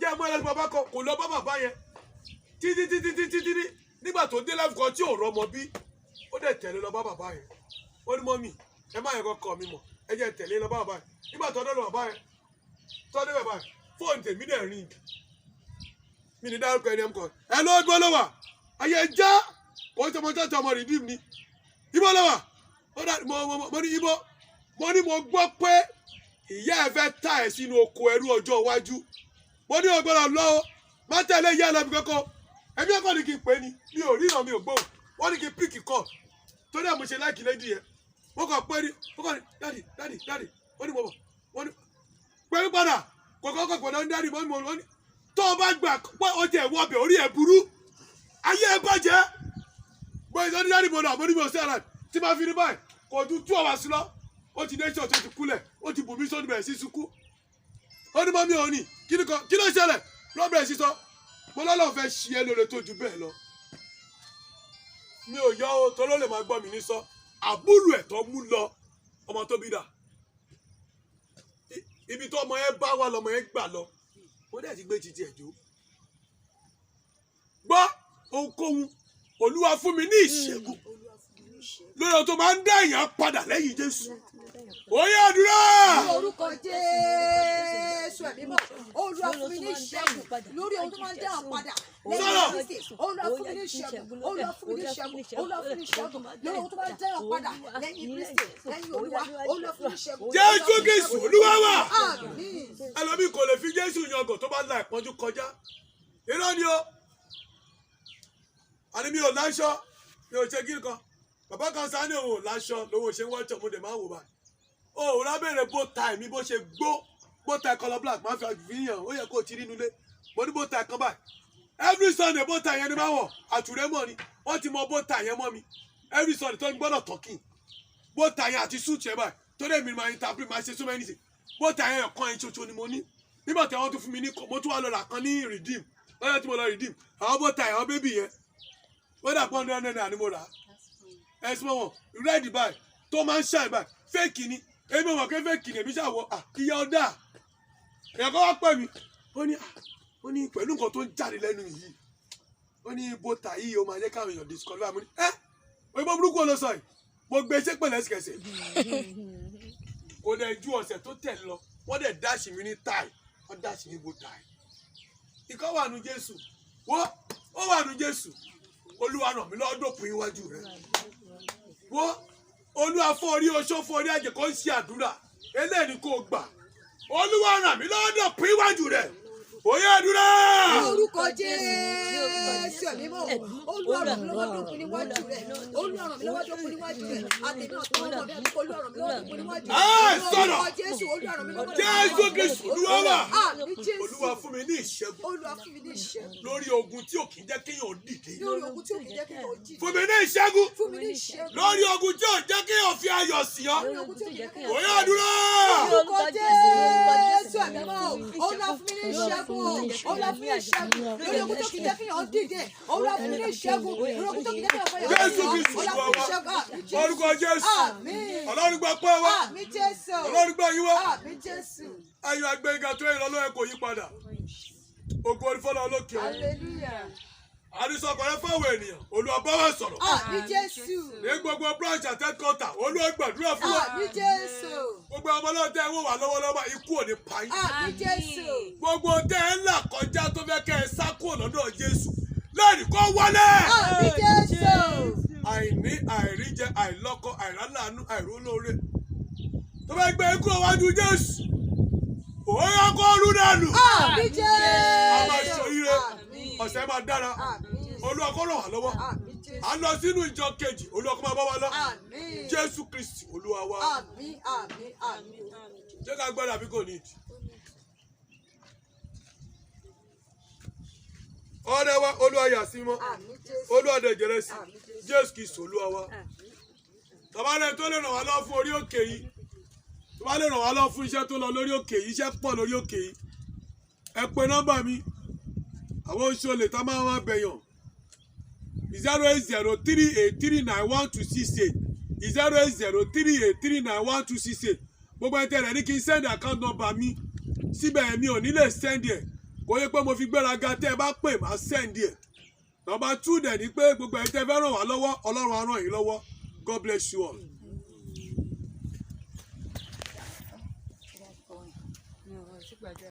jẹ́ ẹ mọ́ ẹlẹ́sìn bàbá kan kò lọ bá bàbá yẹn títí nígbà tó dé lẹ́fù kan tí ò rọmọ bí ó dẹ̀ tẹ̀lé lọ bá bàbá yẹn ó ní mọ́mí ẹ má yẹ kọ́kọ́ mi mọ̀ ẹ jẹ́ tẹ̀lé lọ bá bàbá yẹn nígbà tó dọ́dọ̀ bàbá yẹn tó dé bàbá yẹn fóònù tèmi dẹ̀ ring mi ní dárúkọ ẹni ẹ̀ ń kọ́ ẹ ló gbọ́ ló wà ayé já kò tó mọ́tò ọmọ rìdíìmù ni ibo ló wà mo ní ibo mo ní mo gbọ́ pé ìyá ẹ fẹ́ ta ẹ̀ sínú oko ẹrú ọjọ́ iwájú mo ní ọgbọ́dọ̀ lọ́wọ́ má tẹ̀lé ìyá ẹ lọ́bi kankan ẹbí ẹ̀kọ́ ni kí n pè é ni mi ò rí ìràn mi ò gbóhùn wọ́n ní kí n píkì kọ́ torí àmọ́ ṣe láìkì lédi yẹn wọ́n kàn pé ní wọ́n kàn ní dáàdì wọ́n ní mo bọ̀ wọ́n ní pé mi padà kọ̀ọ̀kan pẹ̀lú ní dáàdì wọ́n ní tó o bá gbà pé o jẹ́ ìwọ ọbẹ̀ orí ẹ̀ burú ayé ẹ bàjẹ́ bóyá ìsọdí dáàdì mo lọ àmọ́ ní mi ò sí ara tí máa fi ní báyìí kò ju 2 hours lọ ó ti dé ṣọ́ọ̀tì ó ti kúlẹ̀ ó ti bù mí sódì bẹ̀rẹ̀ sí sunkún ó ní mọ́ mi ò ní kí ló ṣẹlẹ̀ lọ́bẹ̀rẹ̀ sí sọ mo lọ́lọ́ fẹ́ ṣí ẹ lóore tó ju bẹ́ẹ̀ lọ mi ò yọ o tó ló lè máa gbọ́ mi ní sọ àbúrò ẹ̀ tó mú lọ ọmọ tó bí dà ibi tó ọmọ yẹn bá wà lọmọ yẹn gbà lọ ó dẹ̀ ti gbé títí ẹ̀ jó gbọ́ ohunkóhun Olúwa fún mi ní ìṣẹ́gun lórí tó máa ń dá èèyàn padà lẹ́yìn Jésù ó yá àdúrà. ní orúkọ Jésù ẹ̀mí mọ́ Olúwa fún mi ní ìṣẹ́gun lórí ohun tó máa ń dá àwọn padà lẹ́yìn Kristi Olúwa fún mi ní ìṣẹ́gun Olúwa fún mi ní ìṣẹ́gun Olúwa fún mi ní ìṣẹ́gun lórí ohun tó máa ń dá àwọn padà lẹ́yìn Kristi lẹ́yìn Olúwa Olúwa fún mi ní ìṣẹ́gun. Jésù Kristi Olúwa wa àmín. ẹlòmíì kò lè fi Jésù yangàn tó bá la ìpọ́njú kọjá irọ́ ni o àní mi ò láṣọ mi ò ṣe kí nǹkan bàbá kan sáà ní òun ò láṣọ lòun ò ṣe ń wọ́tọ̀ mo dẹ̀ máa ń wò báyìí òun lábẹ́rẹ̀ bó ta ẹ̀mí bó ṣe gbó bó ta color black máa fi àfihàn ó yẹ kó o ti rí nulẹ̀ mo ní bó ta kan báyìí every Sunday bó ta yẹn ni máa wọ̀ àtúrẹ́ mọ̀ ni wọ́n ti mọ bó ta yẹn mọ́ mi every Sunday tó ń gbọ́dọ̀ tọ́kì bó ta yẹn àti suit yẹn báyìí tó dé mi máa interpret máa ṣe so many things bó ta yẹn ọ̀kan yẹn ṣoṣo ni mo ní nígbà tí wọ́n tún fún mi ní mo tún wá lọ rà kan ní redeem lọ́yọ̀ tí mo lọ redeem àwọn bó ta yẹn àwọn bébì yẹn wọ́n dà pọ́n náírà ni mo rà á ẹ̀sùn wọn red báyìí tó máa ń ṣàì báyìí fake ni èmi ò mọ̀ pé fake ni èmi ṣàwọ̀ ìyá ọ̀dà èèyàn kan wá pẹ̀ mí ó ní pẹ̀lú nǹkan tó ń jáde lẹ́nu yìí ó ní bóta yìí ó máa jẹ́ káwọn èèyàn discover mi òyìnbó burúkú ló sọ yìí mo gbé iṣẹ́ pẹ̀lẹ́ ẹsẹ̀kẹsẹ̀ kò dẹ̀ ju ọ̀sẹ̀ tó tẹ̀ lọ wọ́n dẹ̀ dáṣì mi ní táì wọ́n dáṣì mi bóta yìí ikọ́ wà nù Jésù ó wà nù Jésù Olúwa ràn mí lọ́wọ́ dòpin iwájú rẹ̀ Olúwa fún orí oṣó fún orí àjẹ́ kó ń ṣe àdúrà eléyìí ni kò gbà Olúwa ràn mí lọ́wọ́ dòpin iwájú rẹ̀ Oyè àdúrà. Orúkọ Jésù ẹ̀mí mọ́. Olúwa ràn mí lọ́wọ́ dókun níwájú rẹ̀. Olúwa ràn mí lọ́wọ́ dókun níwájú rẹ̀. Àtẹ̀mí ọ̀tọ̀ ọmọ mi àti Olúwa ràn mí lọ́wọ́ dókun níwájú rẹ̀. Sọ̀rọ̀. Orúkọ Jésù Olúwa ràn mí lọ́wọ́ dókun Jésù Kristi Olúwa wa. Àmín Jésù. Olúwa fún mi ní ìṣẹ́gun. Olúwa fún mi ní ìṣẹ́gun. Lórí ogun tí ò kì í jẹ́ kéèyàn dìde. Lórí ogun tí ò kì í jẹ́ kéèyàn jí. Fún mi ní ìṣẹ́gun. Fún mi ní ìṣẹ́gun. Lórí ogun tí ò jẹ́ kéèyàn fi ayọ̀ sí ọ. Lórí ogun tí ò kì í jẹ́ kéèyàn Oyè àdúrà. Orúkọ Jésù ẹ̀mí mọ́. Olúwa fún mi ní ìṣẹ́gun. Olúwa fún mi ní ìṣẹ́gun. Lórí ogun tó kì í jẹ́ kéèyàn dìde. Olúwa fún mi ní ìṣẹ́gun. Lórí ogun tó kì í jẹ́ kéèyàn fọyọ̀. Jésù Kristi Olúwa wa. Orúkọ Jésù. Ọlọ́run gbà pé wa. Àmín Jésù. Ọlọ́run gbà yín wá. Àmín Jésù. Ayọ̀ àgbẹ̀yìnká tó ìrànlọ́wọ́ ẹ̀ kò yí padà. Ògo ìfọ́lá olókè. Hallelujah. Àdìsọ́kọ̀rẹ́ fáwọn ènìyàn. Olúwa bá wa sọ̀rọ̀. Àmín Jésù. Ní gbogbo branch àti headquarter, Olúwa gbàdúrà fún wa. Àmín Jésù. Gbogbo ọmọ náà tẹ́ ẹ wò wá lọ́wọ́lọ́wọ́ ikú ò ní pa yín. Àmín Jésù. Gbogbo tẹ́ ẹ ń là kọjá tó fẹ́ kẹ́ ẹ sá kúrò lọ́dọ̀ Jésù. Lẹ́yìn kó wọlé. Àmín Jésù. Àìní, àìríjẹ, àìlọ́kọ, àìráláàánú, àìrólóore. Tó fẹ́ gbé ikú ọwájú Jésù. Òyà kó rú dànù. Àmín Jésù. A máa ṣoríire. Ọ̀sẹ̀ máa dára. Olúwa kó ràn wá lọ́wọ́. Àmín Jésù. À ń lọ sínú ìjọ kejì. Olúwa kó máa bá wa lọ. Àmín. Jésù Kristi Olúwa wa. Àmín, àmín, àmín. Jẹ́ ká gbọ́dọ̀ àbí kò ní ìdí. Ọ̀rẹ́ wa Olúwa yà sí mọ́. Àmín Jésù. Olúwa dẹ̀ jẹ́rẹ́ sí. Àmín Jésù. Jésù Kristi Olúwa wa. Tọ́ba lẹ́yìn tó lè ràn wá lọ́wọ́ fún orí òkè yìí. Tọ́ba lè ràn wá lọ́wọ́ fún iṣẹ́ tó lọ lórí òkè yìí. Iṣẹ́ pọ̀ lórí òkè yìí. Ẹ pe nọ́mbà mi. Àwọn oṣù olè tá máa wá bẹ̀yàn. 08038391268. 08038391268. Gbogbo ẹ̀ tẹ̀lé ní kí n send account number mi. Síbẹ̀ mi ò ní lè send ẹ̀. Kò yẹ pé mo fi gbéraga tẹ́ ẹ bá pè máa send ẹ̀. Number 2 dẹ̀ ni pé gbogbo ẹ̀ tẹ́ fẹ́ ràn wá lọ́wọ́ Ọlọ́run á ràn yín lọ́wọ́. God bless you all.